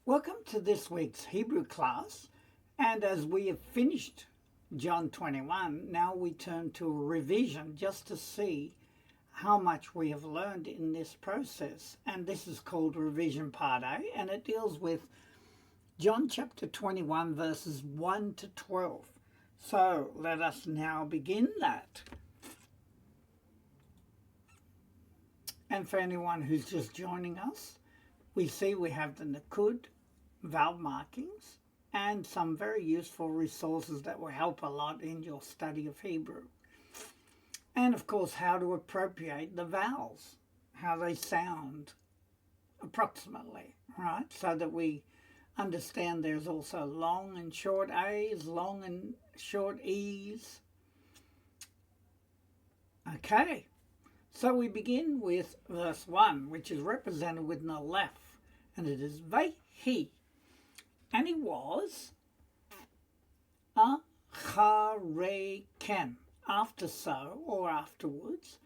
Welcome to this week's Hebrew class, and as we have finished John 21, now we turn to a revision just to see how much we have learned in this process. And this is called Revision Part A, and it deals with John chapter 21 verses 1 to 12. So let us now begin that. And for anyone who's just joining us, we see we have the Nakud, vowel markings, and some very useful resources that will help a lot in your study of Hebrew. And of course, how to appropriate the vowels, how they sound approximately, right? So that we understand there's also long and short A's, long and short E's. Okay, so we begin with verse 1, which is represented with an aleph, and it is Vehi. And he was Achareken, after so, or afterwards,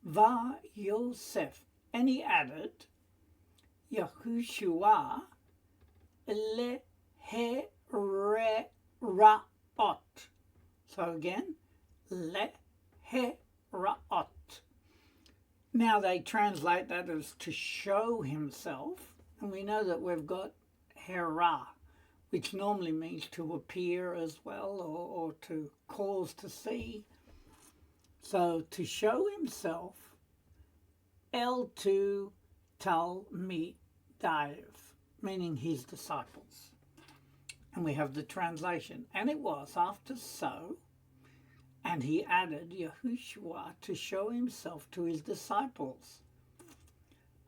Va Yosef, and he added Yahushua lehereraot. So again, lehereraot. Now they translate that as to show himself, and we know that we've got hera, which normally means to appear as well, or to cause to see. So to show himself, el tu talmidav, meaning his disciples. And we have the translation, and it was after so, and he added Yahushua to show himself to his disciples.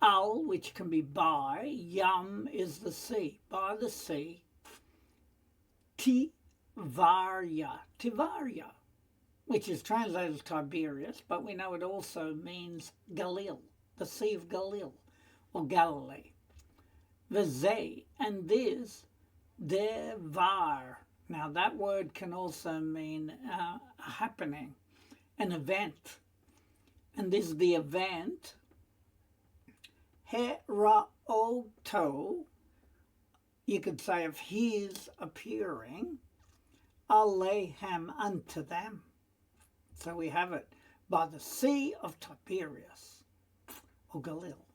Al, which can be by, Yam is the sea, by the sea, Tivaria, which is translated as Tiberias, but we know it also means Galil, the Sea of Galil, or Galilee. Vizeh, and this, Devar. Now that word can also mean a happening, an event. And this is the event, Heraoto, you could say of his appearing, Alehem unto them. So we have it by the Sea of Tiberias, or Galil.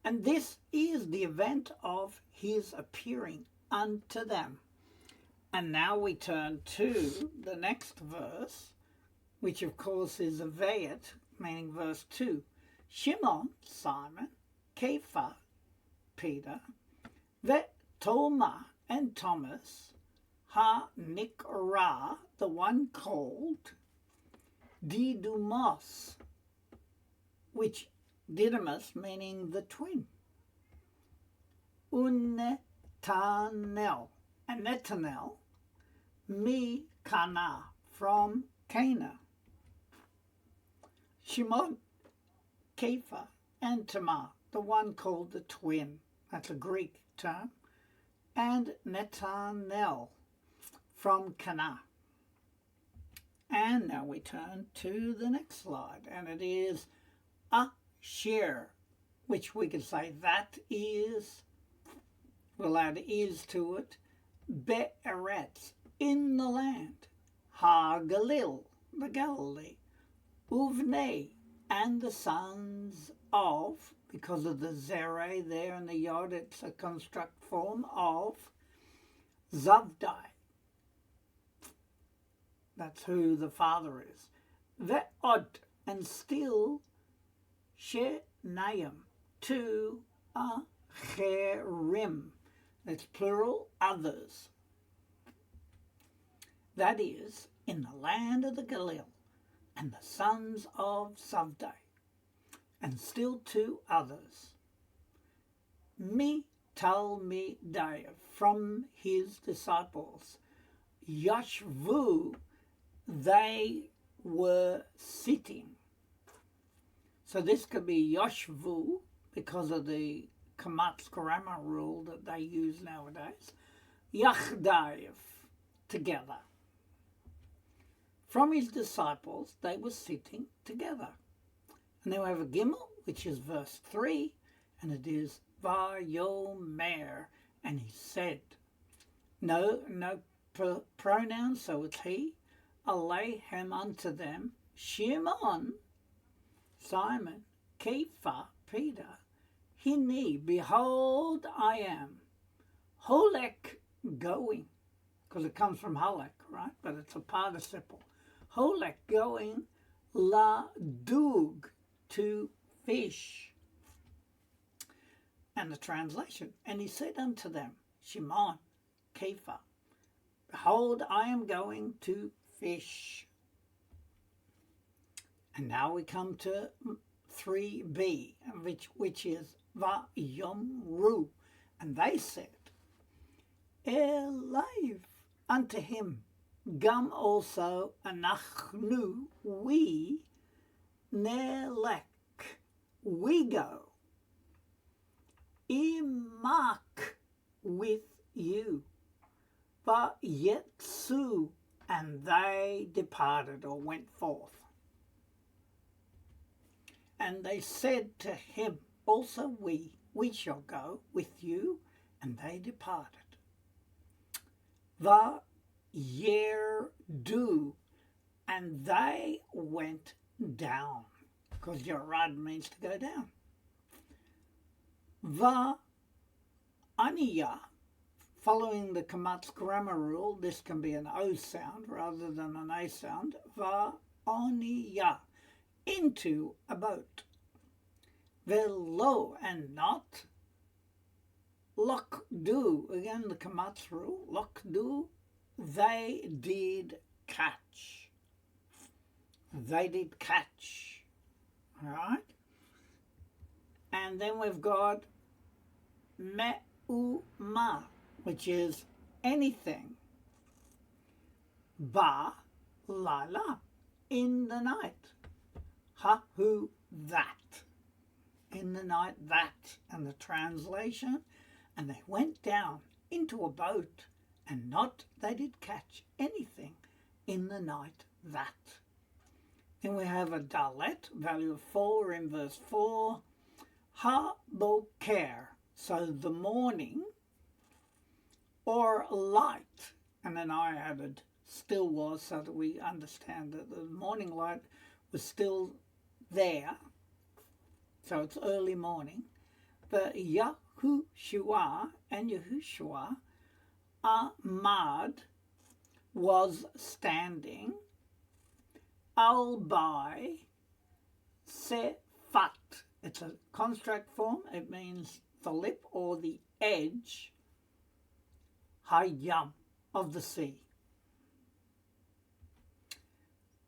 And this is the event of his appearing unto them. And now we turn to the next verse, which of course is a Vayet, meaning verse 2. Shimon, Simon, Kepha, Peter, Toma, and Thomas, Ha-Nikra, the one called Didymus, which Didymus meaning the twin, Unetanel, and Netanel, Cana, from Cana, Shimon, Kepha, and Tamar, the one called the twin, that's a Greek term, and Netanel, from Cana. And now we turn to the next slide, and it is Asher, which we could say that is, we'll add is to it, Be'eretz, in the land, Ha-Galil, the Galilee, Uvnei, and the sons of, because of the zere there in the yod, it's a construct form of Zavdai. That's who the father is. Ve'od, and still Shenaim, two Acherim. That's plural, others. That is, in the land of the Galil, and the sons of Zavdai, and still two others. Talmidai, from his disciples. Yashvu, they were sitting. So this could be Yashvu, because of the Kamatz grammar rule that they use nowadays. Yachdav, together. From his disciples, they were sitting together. And then we have a Gimel, which is verse 3, and it is Vayomer, And he said, no pronoun, so it's he, Alehem unto them, Shimon, Simon, Kepha, Peter, Hini, behold, I am, Holek, going, because it comes from Holek, right? But it's a participle. Holek, going, la dug, to fish. And the translation, and he said unto them, Shimon, Kepha, behold, I am going to fish. And now we come to 3b, which is Vayomru. And they said, Eliv, unto him, Gam also anachnu, we, nelek, we go, imak, with you, vayetsu, and they departed or went forth. And they said to him, also we shall go with you, and they departed. Vayerdu, and they went down, because Yerad means to go down. Va'aniya, following the Kamat's grammar rule, this can be an O sound rather than an A sound. Va'aniya, into a boat. Velo, and not. Lokdu, again the Kamat's rule. Lokdu, they did catch. They did catch. All right? And then we've got me'uma, which is anything. Ba, la, in the night. Ha, who, that. In the night, that. And the translation, and they went down into a boat, and not they did catch anything in the night, that. Then we have a dalet, value of 4 in verse 4. Ha boker, so the morning, or light. And then I added still was, so that we understand that the morning light was still there. So it's early morning. The Yahushua and Yahushua, Ahmad, was standing, al-by, sefat. It's a construct form. It means the lip or the edge, hayam, of the sea.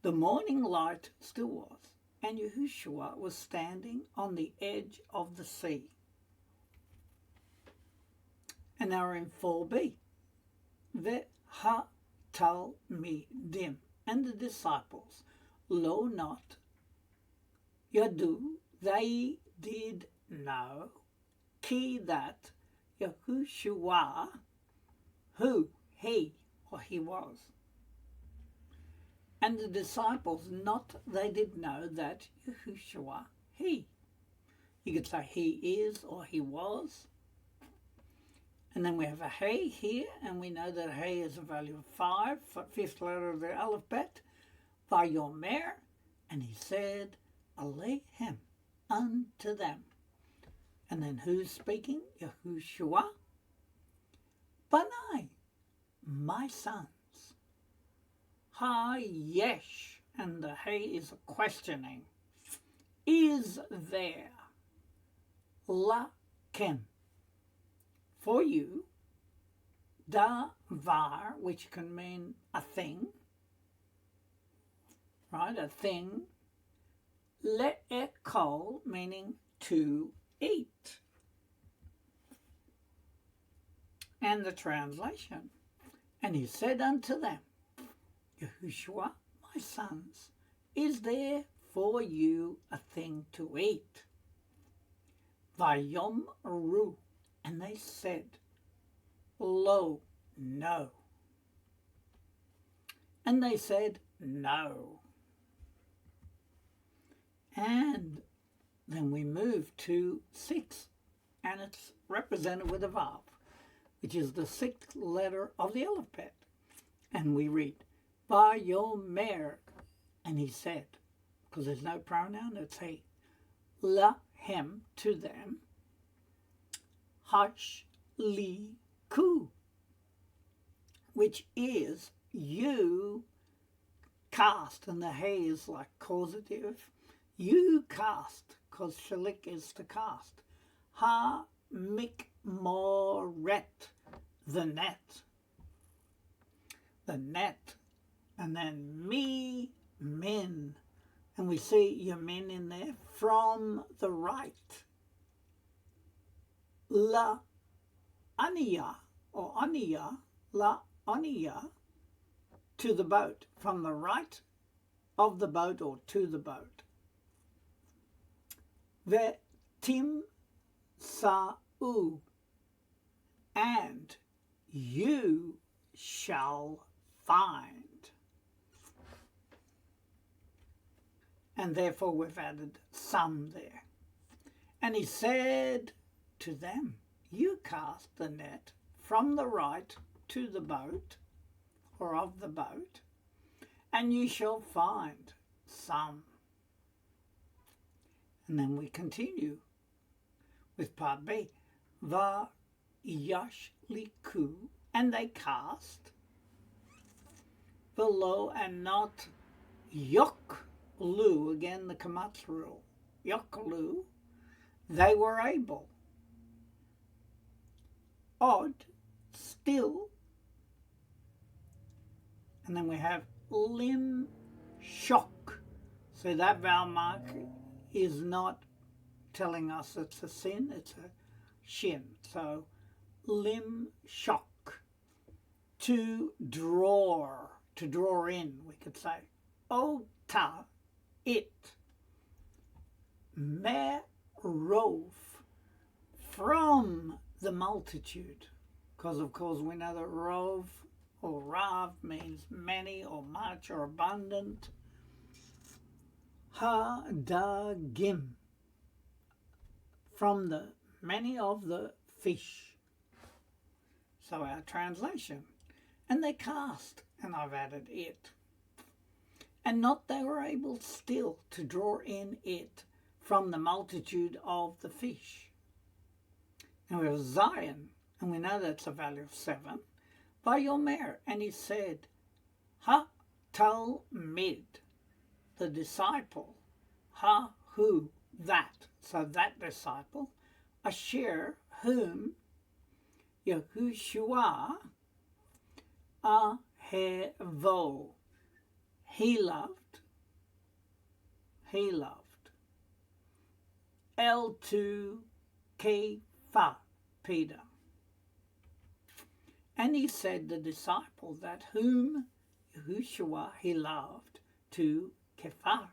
The morning light still was, and Yahushua was standing on the edge of the sea. And now we're in 4b. Ve'ha-talmidim, and the disciples, lo not, yadu, they did know, ki, that, Yahushua, who, he, or he was. And the disciples, not they did know that Yahushua, he. You could say he is or he was. And then we have a hey here, and we know that hey is a value of 5, fifth letter of the alphabet. Vayomer, and he said, Alehem, unto them. And then who's speaking? Yahushua. Banai, my sons. Ha yesh, and the hey is a questioning. Is there lakem, for you, davar, which can mean a thing, right, a thing, le'ekol, meaning to eat. And the translation, and he said unto them, Yahushua, my sons, is there for you a thing to eat? Vayomru, and they said, lo, no. And they said, no. And then we move to 6, and it's represented with a vav. which is the sixth letter of the alphabet. And we read, Vayomer, and he said, because there's no pronoun, it's he, lahem, to them, hash li ku, which is you cast, and the hey is like causative. You cast, because shalik is to cast. Ha mikmoret, the net. The net. And then me, min. And we see your min in there, from the right. La aniya, or aniya, la aniya, to the boat, from the right of the boat or to the boat. Vetim sa'u, and you shall find. And therefore we've added some there. And he said to them, you cast the net from the right to the boat, or of the boat, and you shall find some. And then we continue with part B. Va yashliku, and they cast below, and not yoklu, again the kamatz rule, yoklu, they were able. Odd, still, and then we have lim shock. So that vowel mark is not telling us it's a sin, it's a shin. So lim shock, to draw in, we could say. Ota, it. Merov, from the multitude. Because of course we know that rov or rav means many or much or abundant. Hadagim, from the many of the fish. So our translation. And they cast, and I've added it. And not they were able still to draw in it from the multitude of the fish. And we have Zion, and we know that's a value of 7. Vayomer, and he said, Ha talmid, the disciple, ha who, that, so that disciple, asher, whom, Yahushua, ahevo, he loved, L2 Kefa, Peter. And he said, the disciple, that whom Yahushua he loved, to Kephar.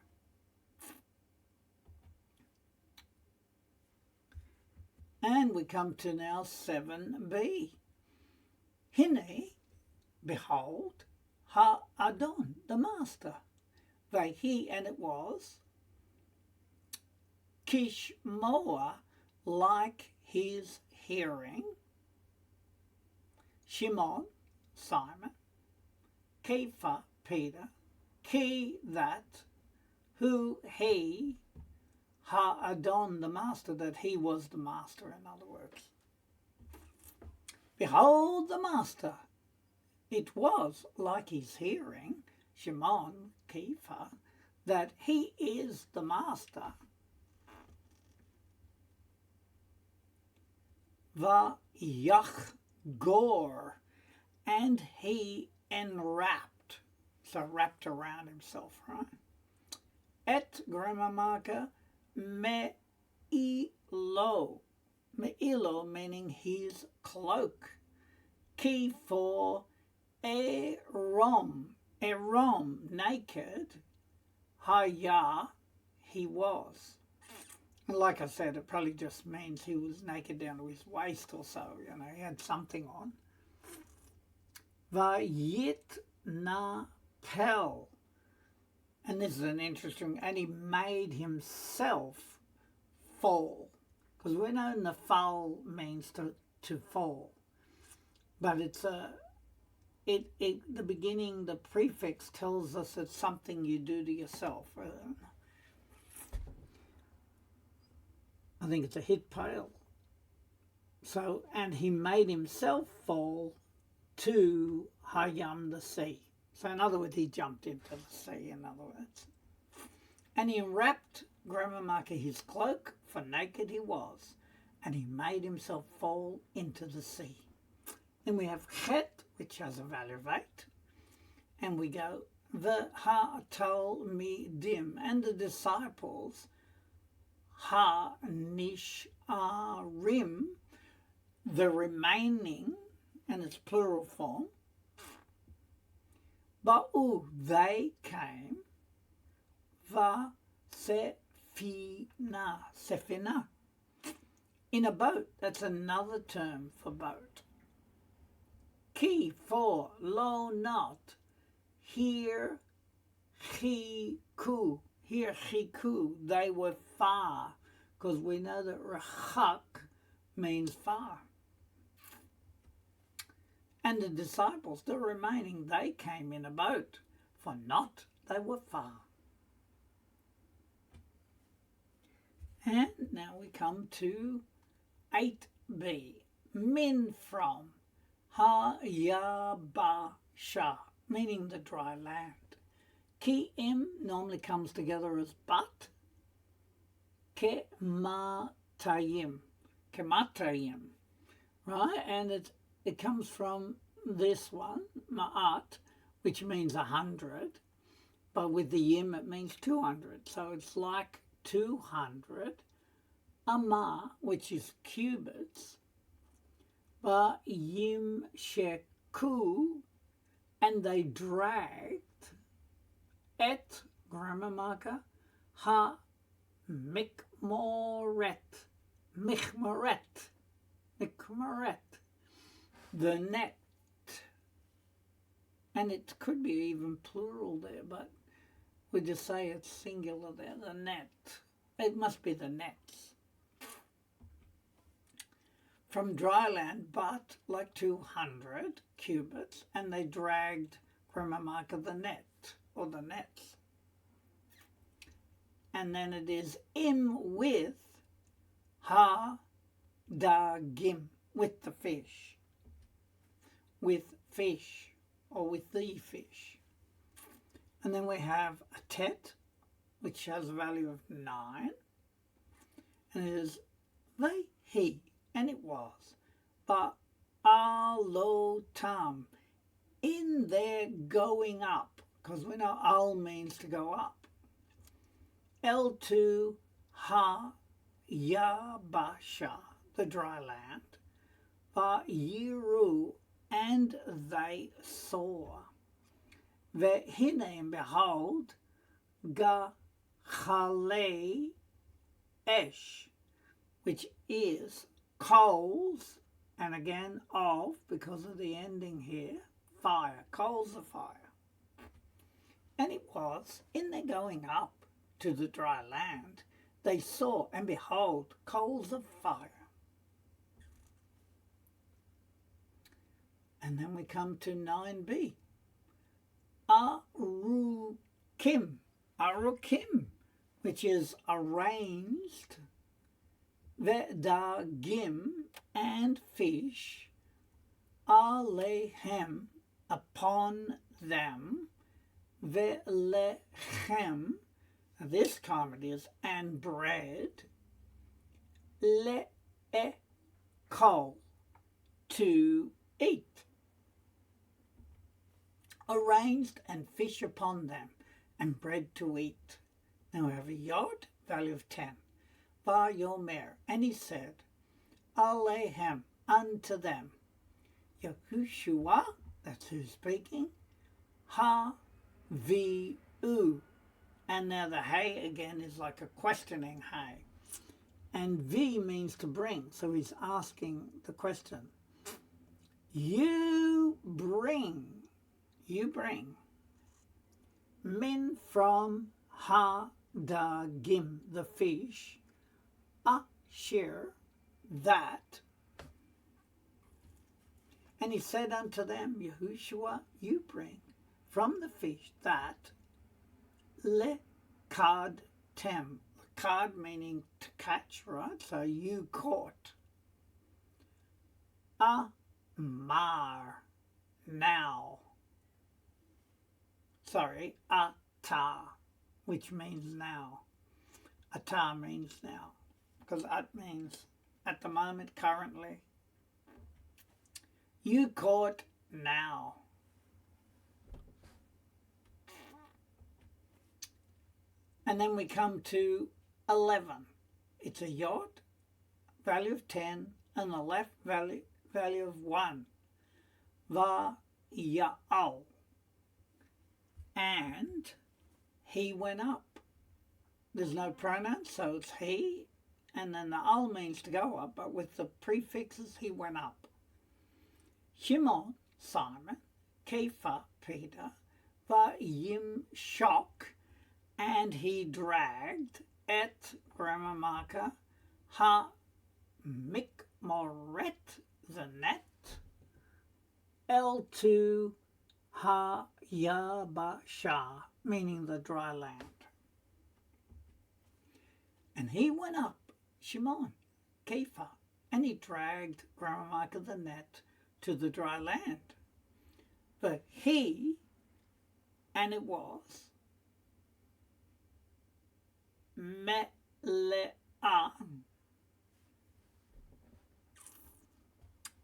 And we come to now 7b. Hine, behold, ha-adon, the master. Vahi, and it was, Kishmoa, like his hearing, Shimon, Simon, Kepha, Peter, Ki, that, who, he, ha-adon, the master, that he was the master, in other words. Behold the master. It was like his hearing, Shimon, Kepha, that he is the master. Vayachgor, and he enwrapped, so wrapped around himself, right? Et grammar marker, me'ilo, meaning his cloak. Ki, for erom, naked, haya, he was. And like I said, it probably just means he was naked down to his waist or so, he had something on. Vayit na pel, and this is an interesting, and he made himself fall, because we know nafal means to fall. but it's the beginning, the prefix tells us it's something you do to yourself. I think it's a hit pail. So, and he made himself fall to Hayam, the sea. So in other words, he jumped into the sea, in other words. And he wrapped grammar marker his cloak, for naked he was, and he made himself fall into the sea. Then we have chet, which has a value of 8. And we go, the ha-tal-mi-dim, and the disciples, ha-nish-arim, the remaining, and it's plural form. Ba'u, they came, sefina, in a boat. That's another term for boat. Ki, for, lo, not, here, chiku, they were far, because we know that rachak means far. And the disciples, the remaining, they came in a boat, for not, they were far. And now we come to 8b, min from, ha-ya-ba-sha, meaning the dry land. Ki-im normally comes together as but, kematayim, right? And it comes from this one, ma'at, which means 100, but with the yim it means 200. So it's like 200, ama, which is cubits, ba yim sheku, and they dragged, et, grammar marker, ha mikmoret, the net. And it could be even plural there, but we just say it's singular there, the net. It must be the nets. From dry land, but like 200 cubits, and they dragged, grammar marker, the net, or the nets. And then it is im with ha-da-gim, with the fish. With fish, or with the fish. And then we have a tet, which has a value of 9. And it is they, he, and it was. Ba'alotam, in their going up, because we know al means to go up. L2 ha-ya-basha, the dry land. Ba-yiru, and they saw. Ve'hine, and behold, gachalei esh, which is coals, and again of, because of the ending here, fire, coals of fire. And it was, in their going up to the dry land, they saw, and behold, coals of fire. And then we come to 9b. Arukim, which is arranged, Ve'dagim, and fish, alehem, upon them, Ve'lechem, this time it is, and bread, le'ekol, to eat. Arranged, and fish upon them, and bread to eat. Now we have a yod, value of 10. Vayomer, and he said, Alehem, unto them. Yahushua, that's who's speaking. Ha-vi-u. And now the hey again is like a questioning hey. And vi means to bring, so he's asking the question. You bring, min from ha-dagim, the fish, asher, that. And he said unto them, Yahushua, you bring from the fish that lekad tem. Lekad meaning to catch, right? So you caught. Amar, now. Sorry, ata, which means now. Ata means now, because at means at the moment, currently. You caught now. And then we come to 11. It's a yod, value of 10, and the left value of 1. Va ya'al. And he went up. There's no pronoun, so it's he, and then the al means to go up, but with the prefixes, he went up. Shimon, Simon, Kepha, Peter, Vayim, Shock, and he dragged, et, grammar marker, ha, mikmoret, the net, L2, ha, yabasha, meaning the dry land. And he went up, Shimon, Kepha, and he dragged, grammar marker, the net, to the dry land. But he, and it was, me'le'ah,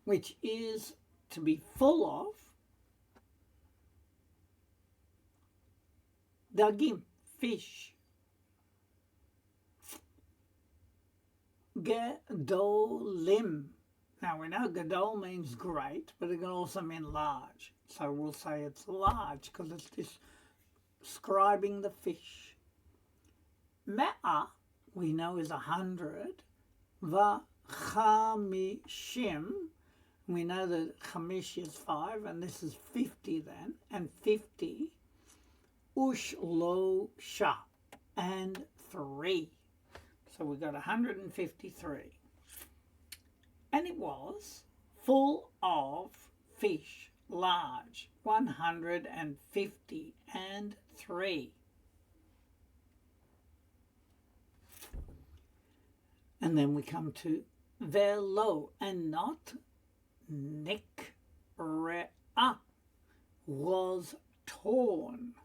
which is to be full of dagim, fish. Gedolim. Now we know Gadol means great, but it can also mean large. So we'll say it's large because it's describing the fish. Me'ah, we know, is 100. V'chamishim, we know that chamish is 5, and this is 50 then, and 50. Ushlosha, and 3. So we got 153. And it was full of fish, large, 153. And then we come to velo, and not nikre'ah, was torn.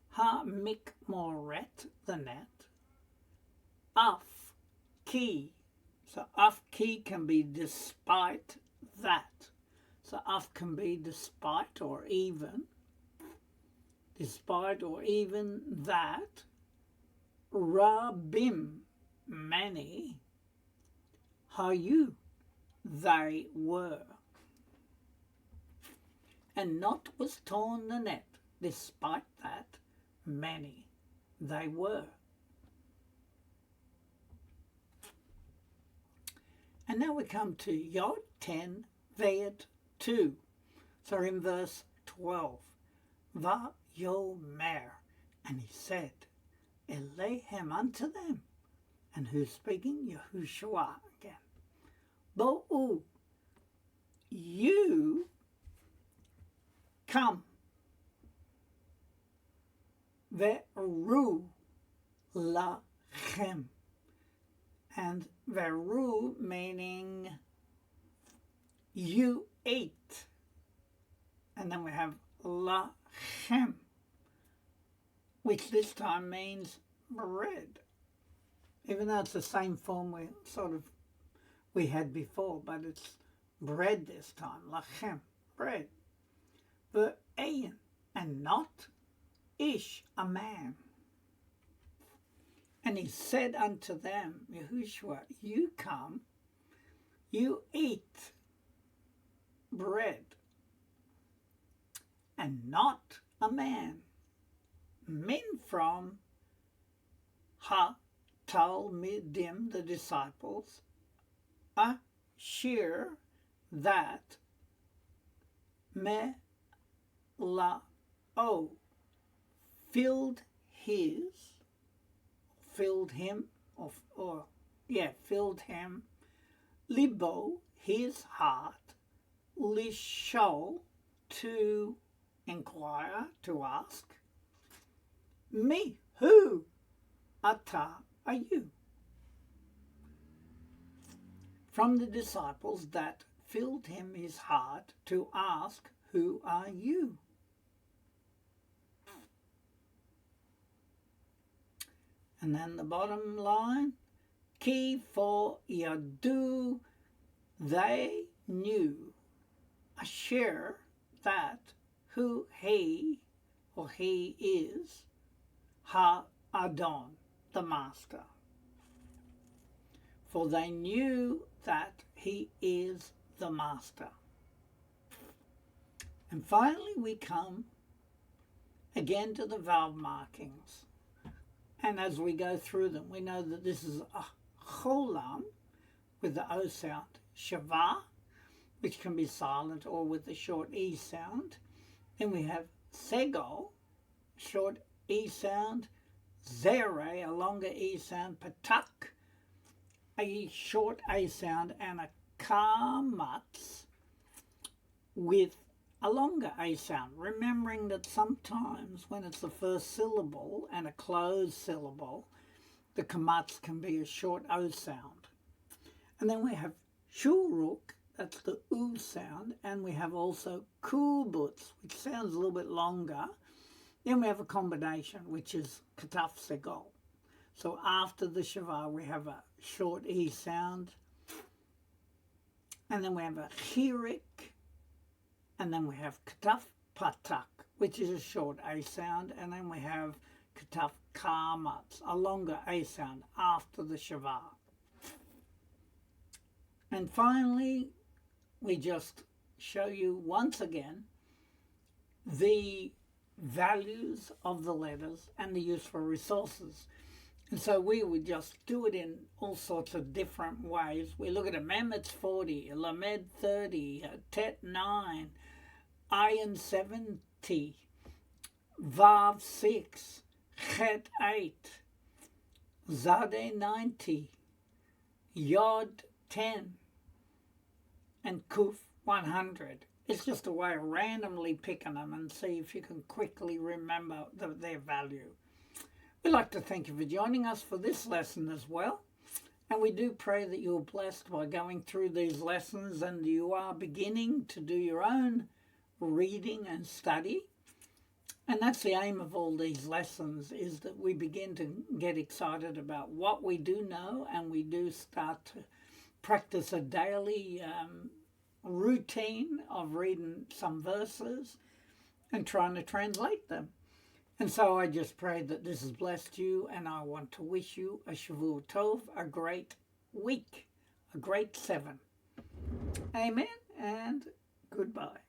Ha mikmoret, the net. Af ki. So af ki can be despite that. So af can be despite or even. Despite or even that. Rabim, many. Hayu, they were. And not was torn the net. Despite that, many they were. And now we come to Yod 10, Vayet 2. So in verse 12, Va Yomer, and he said, Elehem unto them. And who's speaking? Yahushua again. Bo'u, you come. Ve'ru lachem. And veru meaning you ate. And then we have lachem, which this time means bread. Even though it's the same form we had before, but it's bread this time, lachem, bread. Ve'ayin, and not ish, a man. And he said unto them, Yahushua, you come, you eat bread, and not a man. Men from ha-talmidim, the disciples, asher, that, me-la-o, filled him, libo, his heart, lishol, to inquire, to ask. Me, who? Ata, are you? From the disciples that filled him his heart to ask, who are you? And then the bottom line, Ki for yadu, they knew, asher, that, who he or he is, ha-adon, the master. For they knew that he is the master. And finally we come again to the vowel markings. And as we go through them, we know that this is a cholam with the O sound, shava, which can be silent or with the short E sound. Then we have segol, short E sound, zere, a longer E sound, patak, a short A sound, and a kamatz with a longer A sound, remembering that sometimes when it's the first syllable and a closed syllable, the kamatz can be a short O sound. And then we have shuruk, that's the U sound, and we have also kubutz, which sounds a little bit longer. Then we have a combination, which is kataf segol. So after the shava, we have a short E sound, and then we have a chirik, and then we have kataf patak, which is a short A sound, and then we have kataf kamatz, a longer A sound after the shava. And finally, we just show you once again the values of the letters and the useful resources. And so we would just do it in all sorts of different ways. We look at a mem, it's 40, a lamed 30, a tet 9, ayin 70, vav 6, chet 8, zade 90, yod 10, and kuf 100. It's just a way of randomly picking them and see if you can quickly remember their value. We'd like to thank you for joining us for this lesson as well. And we do pray that you're blessed by going through these lessons and you are beginning to do your own reading and study. And that's the aim of all these lessons, is that we begin to get excited about what we do know, and we do start to practice a daily routine of reading some verses and trying to translate them. And so I just pray that this has blessed you, and I want to wish you a Shavua Tov, a great week, a great 7. Amen and goodbye.